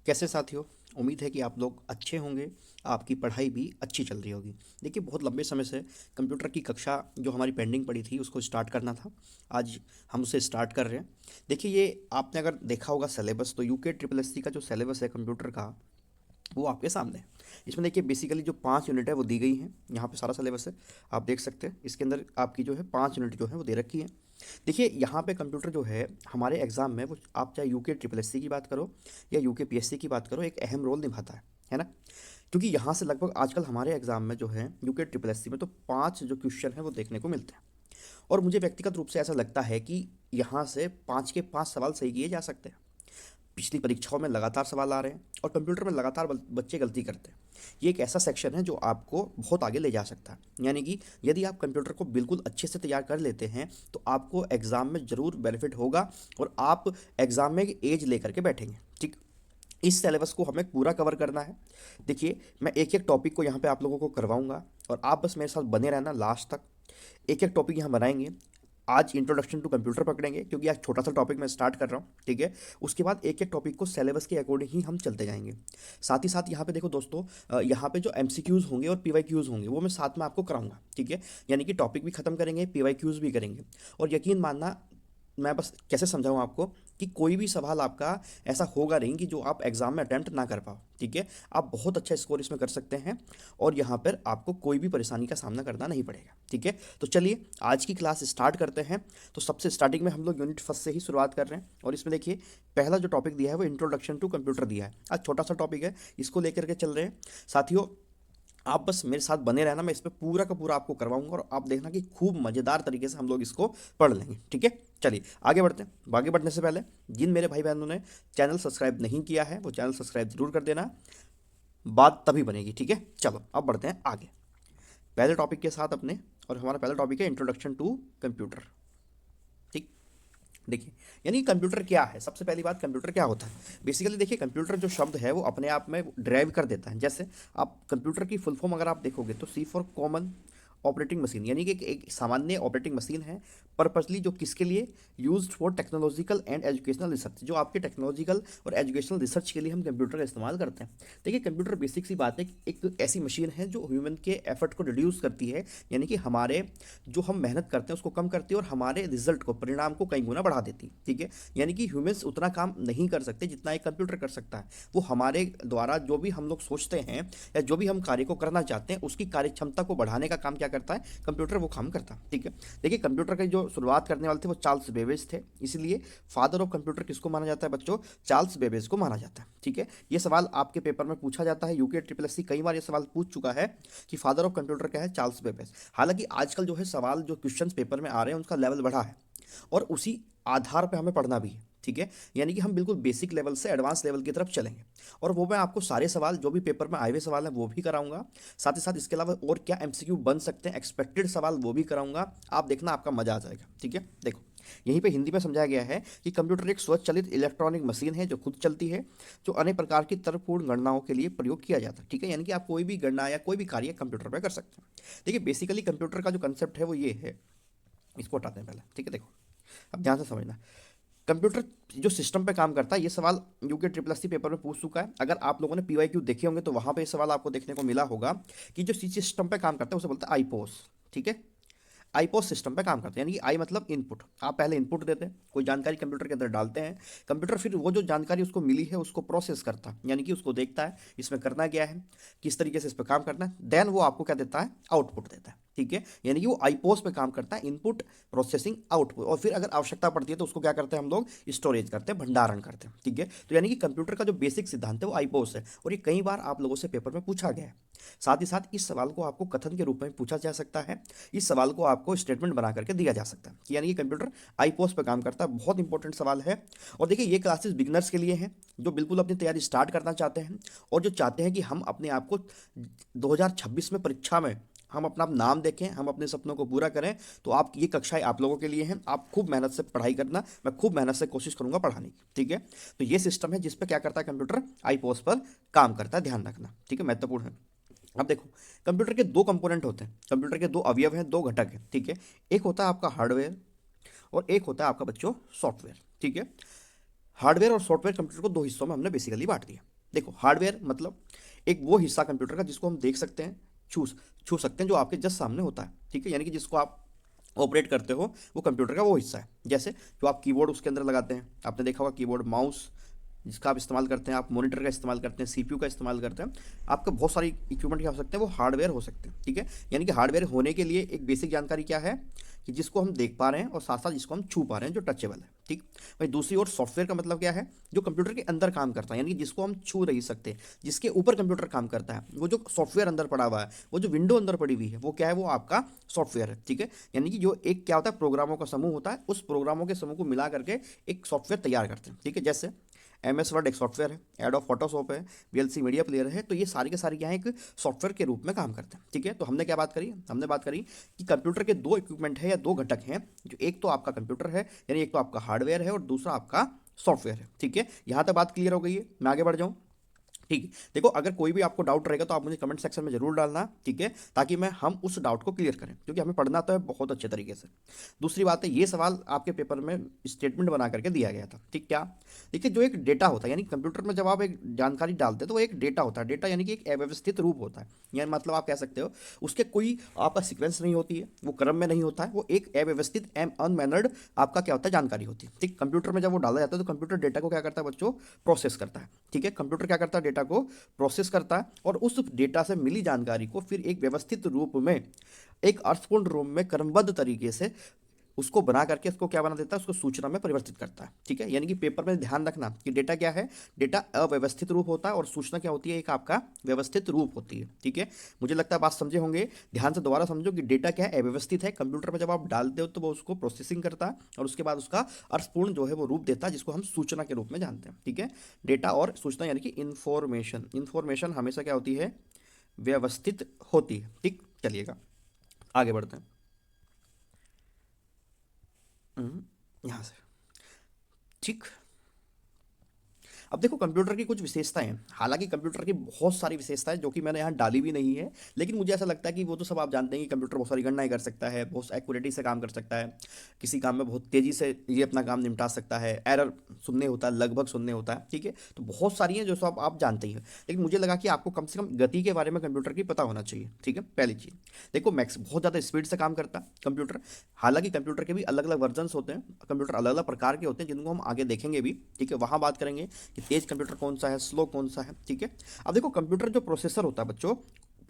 कैसे साथियों। उम्मीद है कि आप लोग अच्छे होंगे। आपकी पढ़ाई भी अच्छी चल रही होगी। देखिए, बहुत लंबे समय से कंप्यूटर की कक्षा जो हमारी पेंडिंग पड़ी थी उसको स्टार्ट करना था। आज हम उसे स्टार्ट कर रहे हैं। देखिए, ये आपने अगर देखा होगा सिलेबस, तो यूके ट्रिपल एस सी का जो सिलेबस है कंप्यूटर का, वो आपके सामने है। इसमें देखिए बेसिकली जो 5 यूनिट है वो दी गई हैं। यहाँ पे सारा सिलेबस है, आप देख सकते हैं। इसके अंदर आपकी जो है 5 यूनिट जो है वो दे रखी है। देखिए, यहाँ पे कंप्यूटर जो है हमारे एग्ज़ाम में, वो आप चाहे यूके ट्रिपल एस सी की बात करो या यूके पी एस सी की बात करो, एक अहम रोल निभाता है ना। क्योंकि यहाँ से लगभग आजकल हमारे एग्ज़ाम में जो है यूके ट्रिपल एस सी में तो 5 जो क्वेश्चन है वो देखने को मिलते हैं। और मुझे व्यक्तिगत रूप से ऐसा लगता है कि यहाँ से 5 के 5 सवाल सही किए जा सकते हैं। पिछली परीक्षाओं में लगातार सवाल आ रहे हैं और कंप्यूटर में लगातार बच्चे गलती करते हैं। ये एक ऐसा सेक्शन है जो आपको बहुत आगे ले जा सकता है। यानी कि यदि आप कंप्यूटर को बिल्कुल अच्छे से तैयार कर लेते हैं तो आपको एग्ज़ाम में ज़रूर बेनिफिट होगा और आप एग्ज़ाम में एज लेकर के बैठेंगे। ठीक, इस सिलेबस को हमें पूरा कवर करना है। देखिए, मैं एक एक टॉपिक को यहाँ पे आप लोगों को करवाऊंगा और आप बस मेरे साथ बने रहना लास्ट तक। एक एक टॉपिक यहाँ बनाएंगे। आज इंट्रोडक्शन टू कंप्यूटर पकड़ेंगे क्योंकि आज छोटा सा टॉपिक मैं स्टार्ट कर रहा हूँ, ठीक है। उसके बाद एक एक टॉपिक को सिलेबस के अकॉर्डिंग ही हम चलते जाएंगे। साथ ही साथ यहाँ पे देखो दोस्तों, यहाँ पे जो एमसीक्यूज़ होंगे और पीवाईक्यूज़ होंगे वो मैं साथ में आपको कराऊंगा, ठीक है। यानी कि टॉपिक भी खत्म करेंगे, पीवाईक्यूज़ भी करेंगे। और यकीन मानना, मैं बस कैसे समझाऊँ आपको कि कोई भी सवाल आपका ऐसा होगा नहीं कि जो आप एग्ज़ाम में अटैम्प्ट ना कर पाओ, ठीक है। आप बहुत अच्छा स्कोर इसमें कर सकते हैं और यहाँ पर आपको कोई भी परेशानी का सामना करना नहीं पड़ेगा, ठीक है। तो चलिए आज की क्लास स्टार्ट करते हैं। तो सबसे स्टार्टिंग में हम लोग यूनिट फर्स्ट से ही शुरुआत कर रहे हैं और इसमें देखिए पहला जो टॉपिक दिया है वो इंट्रोडक्शन टू कंप्यूटर दिया है। आज छोटा सा टॉपिक है, इसको लेकर के चल रहे हैं साथियों। आप बस मेरे साथ बने रहना, मैं इस पे पूरा का पूरा आपको करवाऊंगा और आप देखना कि खूब मज़ेदार तरीके से हम लोग इसको पढ़ लेंगे, ठीक है। चलिए आगे बढ़ते हैं। आगे बढ़ने से पहले जिन मेरे भाई बहनों ने चैनल सब्सक्राइब नहीं किया है वो चैनल सब्सक्राइब जरूर कर देना। बात तभी बनेगी, ठीक है। चलो अब बढ़ते हैं आगे पहले टॉपिक के साथ अपने। और हमारा पहला टॉपिक है इंट्रोडक्शन टू कंप्यूटर। ठीक, देखिए, यानी कंप्यूटर क्या है। सबसे पहली बात, कंप्यूटर क्या होता है। बेसिकली देखिए, कंप्यूटर जो शब्द है वो अपने आप में ड्राइव कर देता है। जैसे आप कंप्यूटर की फुल फॉर्म अगर आप देखोगे तो सी फॉर कॉमन ऑपरेटिंग मशीन, यानी कि एक सामान्य ऑपरेटिंग मशीन है। पर्पसली जो किसके लिए, used for technological and educational research, जो आपके टेक्नोलॉजिकल और एजुकेशनल रिसर्च के लिए हम कंप्यूटर का इस्तेमाल करते हैं। देखिए, कंप्यूटर बेसिक सी बात है कि एक ऐसी मशीन है जो ह्यूमन के एफर्ट को रिड्यूस करती है। यानी कि हमारे जो हम मेहनत करते हैं उसको कम करती है और हमारे रिजल्ट को, परिणाम को कई गुना बढ़ा देती है, ठीक है। यानी कि ह्यूमंस उतना काम नहीं कर सकते जितना एक कंप्यूटर कर सकता है। वो हमारे द्वारा जो भी हम लोग सोचते हैं या जो भी हम कार्य को करना चाहते हैं उसकी कार्य क्षमता को बढ़ाने का काम क्या करता है, कंप्यूटर वो काम करता है, ठीक है। देखिए, कंप्यूटर की जो शुरुआत करने वाले थे वो चार्ल्स बेबेज थे। इसलिए फादर ऑफ कंप्यूटर किसको माना जाता है बच्चों, चार्ल्स बेबेज को माना जाता है, ठीक है। ये सवाल आपके पेपर में पूछा जाता है। यूके ट्रिपल एस सी कई बार ये सवाल पूछ चुका है कि फादर ऑफ कंप्यूटर क्या है, चार्ल्स बेबेज। हालांकि आजकल जो है सवाल जो क्वेश्चन पेपर में आ रहे हैं उनका लेवल बढ़ा है और उसी आधार पे हमें पढ़ना भी है, ठीक है। यानी कि हम बिल्कुल बेसिक लेवल से एडवांस लेवल की तरफ चलेंगे और वो मैं आपको सारे सवाल जो भी पेपर में आए हुए सवाल हैं वो भी कराऊंगा। साथ ही साथ इसके अलावा और क्या एमसीक्यू बन सकते हैं, एक्सपेक्टेड सवाल, वो भी कराऊंगा। आप देखना, आपका मजा आ जाएगा, ठीक है। देखो, यहीं पे हिंदी में समझाया गया है कि कंप्यूटर एक स्वचालित इलेक्ट्रॉनिक मशीन है जो खुद चलती है, जो अनेक प्रकार की तर्कपूर्ण गणनाओं के लिए प्रयोग किया जाता है, ठीक है। यानी कि आप कोई भी गणना या कोई भी कार्य कंप्यूटर पे कर सकते हैं। देखिए, बेसिकली कंप्यूटर का जो कंसेप्ट है वो ये है। इसको हटाते हैं पहले, ठीक है। देखो, अब ध्यान से समझना। कंप्यूटर जो सिस्टम पे काम करता है, ये सवाल UK triple S C paper में पूछ चुका है। अगर आप लोगों ने पीवाईक्यू देखे होंगे तो वहां पे ये सवाल आपको देखने को मिला होगा कि जो सिस्टम पे काम करता है उसे बोलते हैं आईपोस, ठीक है। आईपॉस सिस्टम पे काम करते हैं। यानी कि आई मतलब इनपुट, आप पहले इनपुट देते हैं, कोई जानकारी कंप्यूटर के अंदर डालते हैं। कंप्यूटर फिर वो जो जानकारी उसको मिली है उसको प्रोसेस करता है, यानी कि उसको देखता है इसमें करना क्या है, किस तरीके से इस पर काम करना है। देन वो आपको क्या देता है, आउटपुट देता है, ठीक है। यानी कि वो आईपॉस पे काम करता है, इनपुट प्रोसेसिंग आउटपुट। और फिर अगर आवश्यकता पड़ती है तो उसको क्या करते हैं हम लोग, स्टोरेज करते हैं, भंडारण करते हैं, ठीक है। तो यानी कि कंप्यूटर का जो बेसिक सिद्धांत है वो आईपॉस है और ये कई बार आप लोगों से पेपर में पूछा गया है। साथ ही साथ इस सवाल को आपको कथन के रूप में पूछा जा सकता है। इस सवाल को आपको स्टेटमेंट बना करके दिया जा सकता है कि यानी कि कंप्यूटर आईपोस पे काम करता है। बहुत इंपॉर्टेंट सवाल है। और देखिए, ये क्लासेस बिगनर्स के लिए हैं जो बिल्कुल अपनी तैयारी स्टार्ट करना चाहते हैं और जो चाहते हैं कि हम अपने आप को 2026 में परीक्षा में हम अपना नाम देखें, हम अपने सपनों को पूरा करें। तो आप, ये कक्षाएं आप लोगों के लिए हैं। आप खूब मेहनत से पढ़ाई करना, मैं खूब मेहनत से कोशिश करूंगा पढ़ाने की, ठीक है। तो ये सिस्टम है जिस पे क्या करता है कंप्यूटर, आईपोस पर काम करता है, ध्यान रखना, ठीक है, महत्वपूर्ण है। अब देखो, कंप्यूटर के दो कंपोनेंट होते हैं, कंप्यूटर के दो अवयव हैं, दो घटक हैं, ठीक है। एक होता है आपका हार्डवेयर और एक होता है आपका बच्चों सॉफ्टवेयर, ठीक है। हार्डवेयर और सॉफ्टवेयर कंप्यूटर को दो हिस्सों में हमने बेसिकली बांट दिया। देखो, हार्डवेयर मतलब एक वो हिस्सा कंप्यूटर का जिसको हम देख सकते हैं, छू छू सकते हैं, जो आपके जस्ट सामने होता है, ठीक है, यानी कि जिसको आप ऑपरेट करते हो, वो कंप्यूटर का वो हिस्सा है। जैसे जो आप कीबोर्ड उसके अंदर लगाते हैं, आपने देखा होगा कीबोर्ड, माउस जिसका आप इस्तेमाल करते हैं, आप मॉनिटर का इस्तेमाल करते हैं, सीपीयू का इस्तेमाल करते हैं, आपका बहुत सारी इक्विपमेंट क्या हो सकते हैं, वो हार्डवेयर हो सकते हैं, ठीक है। यानी कि हार्डवेयर होने के लिए एक बेसिक जानकारी क्या है कि जिसको हम देख पा रहे हैं और साथ साथ जिसको हम छू पा रहे हैं, जो टचेबल है, ठीक। वही दूसरी ओर सॉफ्टवेयर का मतलब क्या है, जो कंप्यूटर के अंदर काम करता है, यानी कि जिसको हम छू नहीं सकते, जिसके ऊपर कंप्यूटर काम करता है, वो जो सॉफ्टवेयर अंदर पड़ा हुआ है, वो जो विंडो अंदर पड़ी हुई है, वो क्या है, वो आपका सॉफ्टवेयर है, ठीक है। यानी कि जो एक क्या होता है, प्रोग्रामों का समूह होता है, उस प्रोग्रामों के समूह को मिला करके एक सॉफ्टवेयर तैयार करते हैं, ठीक है। जैसे MS वर्ड एक सॉफ्टवेयर है, एडोब फोटोशॉप है, VLC मीडिया प्लेयर है, तो ये सारी के सारी क्या है, एक सॉफ्टवेयर के रूप में काम करते हैं, ठीक है। तो हमने क्या बात करी, हमने बात करी कि कंप्यूटर के दो इक्विपमेंट है या दो घटक हैं, जो एक तो आपका कंप्यूटर है, यानी एक तो आपका हार्डवेयर है और दूसरा आपका सॉफ्टवेयर है, ठीक है। यहाँ तक बात क्लियर हो गई है, मैं आगे बढ़ जाऊँ। ठीक है, देखो अगर कोई भी आपको डाउट रहेगा तो आप मुझे कमेंट सेक्शन में जरूर डालना, ठीक है, ताकि हम उस डाउट को क्लियर करें, क्योंकि हमें पढ़ना तो है बहुत अच्छे तरीके से। दूसरी बात है, ये सवाल आपके पेपर में स्टेटमेंट बना करके दिया गया था, ठीक। क्या, देखिए जो एक डेटा होता है, यानी कंप्यूटर में जब आप एक जानकारी डालते हैं तो वो एक डेटा होता है, डेटा यानी कि एक अव्यवस्थित रूप होता है, यानी मतलब आप कह सकते हो उसके कोई आपका सीक्वेंस नहीं होती है, वो क्रम में नहीं होता है, वो एक अव्यवस्थित अनमैनर्ड आपका क्या होता है, जानकारी होती है, ठीक। कंप्यूटर में जब वो डाला जाता है तो कंप्यूटर डेटा को क्या करता है बच्चों, प्रोसेस करता है, ठीक है। कंप्यूटर क्या करता है, डेटा को प्रोसेस करता है और उस डेटा से मिली जानकारी को फिर एक व्यवस्थित रूप में, एक अर्थपूर्ण रूप में क्रमबद्ध तरीके से उसको बना करके उसको क्या बना देता है, उसको सूचना में परिवर्तित करता है, ठीक है। यानी कि पेपर में ध्यान रखना कि डेटा क्या है, डेटा अव्यवस्थित रूप होता है और सूचना क्या होती है, एक आपका व्यवस्थित रूप होती है, ठीक है। मुझे लगता है बात समझे होंगे, ध्यान से दोबारा समझो कि डेटा क्या है, अव्यवस्थित है, कंप्यूटर में जब आप डालते हो तो वो उसको प्रोसेसिंग करता है और उसके बाद उसका अर्थपूर्ण जो है वो रूप देता है, जिसको हम सूचना के रूप में जानते हैं, ठीक है। डेटा और सूचना यानी कि इंफॉर्मेशन, इंफॉर्मेशन हमेशा क्या होती है, व्यवस्थित होती है, ठीक। चलिएगा आगे बढ़ते हैं। यहाँ से, ठीक। अब देखो कंप्यूटर की कुछ विशेषताएं हैं, हालांकि कंप्यूटर की बहुत सारी विशेषताएं जो कि मैंने यहाँ डाली भी नहीं है, लेकिन मुझे ऐसा लगता है कि वो तो सब आप जानते हैं कि कंप्यूटर बहुत सारी गणनाएं कर सकता है, बहुत एक्यूरेटी से काम कर सकता है, किसी काम में बहुत तेज़ी से ये अपना काम निपटा सकता है, एरर शून्य होता है, लगभग शून्य होता है, ठीक है। तो बहुत सारी हैं जो सब आप जानते ही हैं, लेकिन मुझे लगा कि आपको कम से कम गति के बारे में कंप्यूटर की पता होना चाहिए, ठीक है। पहली चीज़ देखो, मैक्स बहुत ज़्यादा स्पीड से काम करता है कंप्यूटर, हालांकि कंप्यूटर के भी अलग अलग वर्जन्स होते हैं, कंप्यूटर अलग अलग प्रकार के होते हैं जिनको हम आगे देखेंगे भी, ठीक है, वहाँ बात करेंगे कि तेज कंप्यूटर कौन सा है, स्लो कौन सा है, ठीक है। अब देखो कंप्यूटर जो प्रोसेसर होता है बच्चों,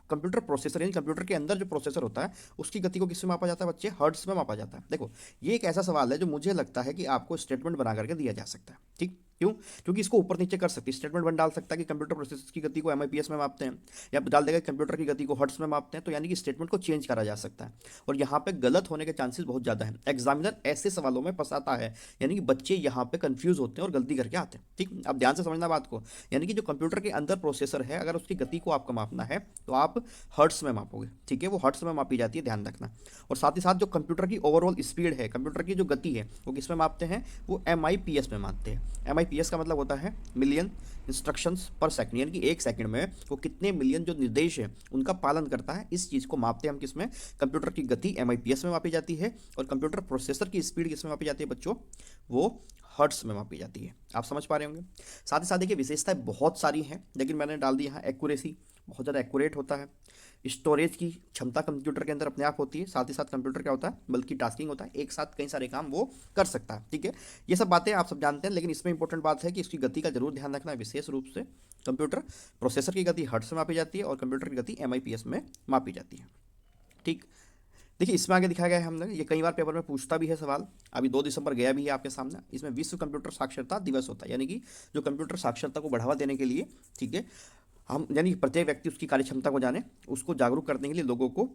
कंप्यूटर प्रोसेसर यानी कंप्यूटर के अंदर जो प्रोसेसर होता है उसकी गति को किसमें मापा जाता है बच्चे, हर्ट्ज में मापा जाता है। देखो ये एक ऐसा सवाल है जो मुझे लगता है कि आपको स्टेटमेंट बना करके दिया जा सकता है, ठीक। क्यों, क्योंकि इसको ऊपर नीचे कर सकती है, स्टेटमेंट बन डाल सकता है कि कंप्यूटर प्रोसेसर की गति को MIPS में मापते हैं, या डाल देगा कंप्यूटर की गति को हर्ट्ज में मापते हैं, तो यानी कि स्टेटमेंट को चेंज करा जा सकता है और यहाँ पे गलत होने के चांसेस बहुत ज़्यादा है। एग्जामिनर ऐसे सवालों में फंसाता है, यानी कि बच्चे यहाँ पे कंफ्यूज होते हैं और गलती करके आते हैं, ठीक। अब ध्यान से समझना बात को, यानी कि जो कंप्यूटर के अंदर प्रोसेसर है, अगर उसकी गति को आपको मापना है तो आप हर्ट्स में मापोगे, ठीक है, वो हर्ट्स में मापी जाती है, ध्यान रखना। और साथ ही साथ जो कंप्यूटर की ओवरऑल स्पीड है, कंप्यूटर की जो गति है, वो किस में मापते हैं, वो MIPS में मापते हैं। MIPS का मतलब होता है मिलियन इंस्ट्रक्शंस पर सेकंड, यानी कि एक सेकंड में वो कितने मिलियन जो निर्देश है उनका पालन करता है, इस चीज़ को मापते हैं हम किसमें, कंप्यूटर की गति MIPS में मापी जाती है और कंप्यूटर प्रोसेसर की स्पीड किस में मापी जाती है बच्चों, वो हर्ट्स में मापी जाती है। आप समझ पा रहे होंगे। साथ ही साथ देखिए विशेषताएं बहुत सारी हैं, लेकिन मैंने डाल दी यहाँ एक्यूरेसी, बहुत ज़्यादा एक्यूरेट होता है, स्टोरेज की क्षमता कंप्यूटर के अंदर अपने आप होती है, साथ ही साथ कंप्यूटर क्या होता है, बल्कि टास्किंग होता है, एक साथ कई सारे काम वो कर सकता है, ठीक है। ये सब बातें आप सब जानते हैं, लेकिन इसमें इंपॉर्टेंट बात है कि इसकी गति का जरूर ध्यान रखना है, विशेष रूप से कंप्यूटर प्रोसेसर की गति हर्ट्ज में मापी जाती है और कंप्यूटर की गति MIPS में मापी जाती है, ठीक। देखिए इसमें आगे दिखाया गया है हमने, ये कई बार पेपर में पूछता भी है सवाल, अभी 2 दिसंबर गया भी है आपके सामने, इसमें विश्व कंप्यूटर साक्षरता दिवस होता है, यानी कि जो कंप्यूटर साक्षरता को बढ़ावा देने के लिए, ठीक है, हम यानी कि प्रत्येक व्यक्ति उसकी कार्य क्षमता को जाने, उसको जागरूक करने के लिए लोगों को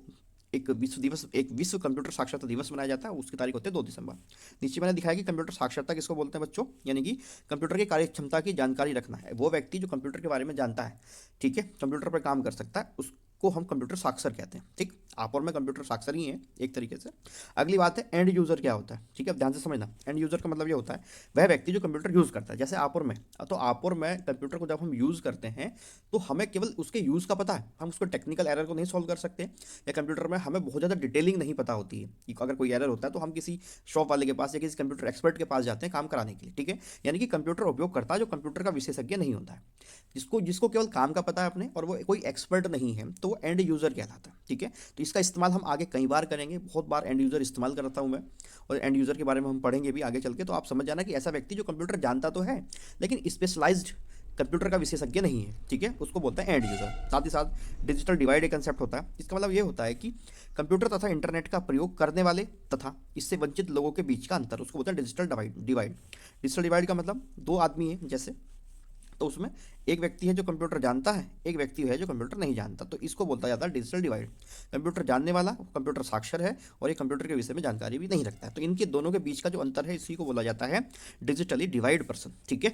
एक विश्व दिवस, एक विश्व कंप्यूटर साक्षरता दिवस मनाया जाता है, उसकी तारीख होती है 2 दिसंबर। नीचे मैंने दिखाया कि कंप्यूटर साक्षरता किसको बोलते हैं बच्चों, यानी कि कंप्यूटर की कार्य क्षमता की जानकारी रखना है, वो व्यक्ति जो कंप्यूटर के बारे में जानता है, ठीक है, कंप्यूटर पर काम कर सकता है, उस को हम कंप्यूटर साक्षर कहते हैं। ठीक, आप और मैं कंप्यूटर साक्षर ही हैं एक तरीके से। अगली बात है एंड यूज़र क्या होता है। ठीक है, ध्यान से समझना। एंड यूज़र का मतलब ये होता है वह व्यक्ति जो कंप्यूटर यूज़ करता है, जैसे आप और मैं। तो आप और मैं कंप्यूटर को जब हम यूज़ करते हैं तो हमें केवल उसके यूज़ का पता है, हम उसको टेक्निकल एरर को नहीं सॉल्व कर सकते, या कंप्यूटर में हमें बहुत ज़्यादा डिटेलिंग नहीं पता होती है कि अगर कोई एरर होता है तो हम किसी शॉप वाले के पास या किसी कंप्यूटर एक्सपर्ट के पास जाते हैं काम कराने के लिए। ठीक है, यानी कि कंप्यूटर उपयोग करता है जो कंप्यूटर का विशेषज्ञ नहीं होता है, जिसको जिसको केवल काम का पता है अपने, और वो कोई एक्सपर्ट नहीं है, तो वो एंड यूज़र कहलाता है। ठीक है, तो इसका इस्तेमाल हम आगे कई बार करेंगे, बहुत बार एंड यूज़र इस्तेमाल करता हूँ मैं, और एंड यूज़र के बारे में हम पढ़ेंगे भी आगे चल के। तो आप समझ जाना कि ऐसा व्यक्ति जो कंप्यूटर जानता तो है लेकिन स्पेशलाइज्ड कंप्यूटर का विशेषज्ञ नहीं है। ठीक है, उसको बोलते हैं एंड यूज़र। साथ ही साथ डिजिटल डिवाइड एक कंसेप्ट होता है। इसका मतलब ये होता है कि कंप्यूटर तथा इंटरनेट का प्रयोग करने वाले तथा इससे वंचित लोगों के बीच का अंतर, उसको बोलते हैं डिजिटल डिवाइड। डिजिटल डिवाइड का मतलब दो आदमी है जैसे, तो उसमें एक व्यक्ति है जो कंप्यूटर जानता है, एक व्यक्ति है जो कंप्यूटर नहीं जानता, तो इसको बोलता जाता है डिजिटल डिवाइड। कंप्यूटर जानने वाला कंप्यूटर साक्षर है और एक कंप्यूटर के विषय में जानकारी भी नहीं रखता है, तो इनके दोनों के बीच का जो अंतर है इसी को बोला जाता है डिजिटली डिवाइड पर्सन। ठीक है,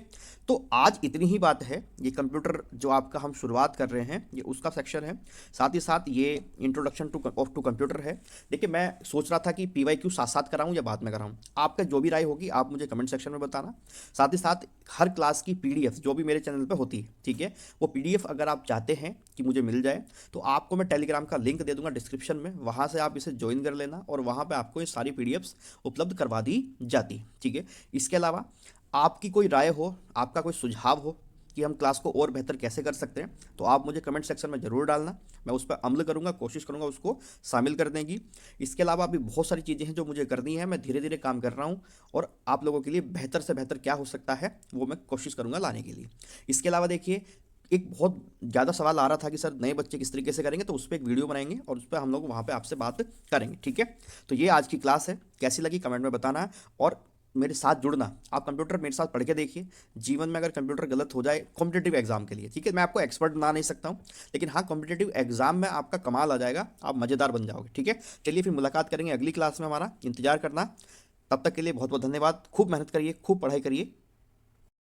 तो आज इतनी ही बात है। ये कंप्यूटर जो आपका हम शुरुआत कर रहे हैं ये उसका सेक्शन है, साथ ही साथ ये इंट्रोडक्शन टू कंप्यूटर है। देखिए, मैं सोच रहा था कि PYQ साथ साथ कराऊं या बाद में कराऊं, आपका जो भी राय होगी आप मुझे कमेंट सेक्शन में बताना। साथ ही साथ हर क्लास की PDF जो भी मेरे चैनल पे होती है, ठीक है, वो PDF अगर आप चाहते हैं कि मुझे मिल जाए तो आपको मैं टेलीग्राम का लिंक दे दूंगा डिस्क्रिप्शन में, वहाँ से आप इसे ज्वाइन कर लेना और वहाँ पे आपको ये सारी PDFs उपलब्ध करवा दी जाती है। ठीक है, इसके अलावा आपकी कोई राय हो, आपका कोई सुझाव हो कि हम क्लास को और बेहतर कैसे कर सकते हैं, तो आप मुझे कमेंट सेक्शन में ज़रूर डालना, मैं उस पर अमल करूँगा, कोशिश करूँगा उसको शामिल कर देंगी। इसके अलावा भी बहुत सारी चीज़ें हैं जो मुझे करनी है, मैं धीरे धीरे काम कर रहा हूँ और आप लोगों के लिए बेहतर से बेहतर क्या हो सकता है वो मैं कोशिश करूँगा लाने के लिए। इसके अलावा देखिए, एक बहुत ज़्यादा सवाल आ रहा था कि सर नए बच्चे किस तरीके से करेंगे, तो उस पर एक वीडियो बनाएंगे और उस पर हम लोग वहाँ पे आपसे बात करेंगे। ठीक है, तो ये आज की क्लास है, कैसी लगी कमेंट में बताना, और मेरे साथ जुड़ना। आप कंप्यूटर मेरे साथ पढ़ के देखिए, जीवन में अगर कंप्यूटर गलत हो जाए कॉम्पिटेटिव एग्जाम के लिए, ठीक है, मैं आपको एक्सपर्ट बना नहीं सकता हूँ, लेकिन हाँ कॉम्पिटेटिव एग्जाम में आपका कमाल आ जाएगा, आप मज़ेदार बन जाओगे। ठीक है, चलिए फिर मुलाकात करेंगे अगली क्लास में, हमारा इंतजार करना। तब तक के लिए बहुत बहुत धन्यवाद। खूब मेहनत करिए, खूब पढ़ाई करिए।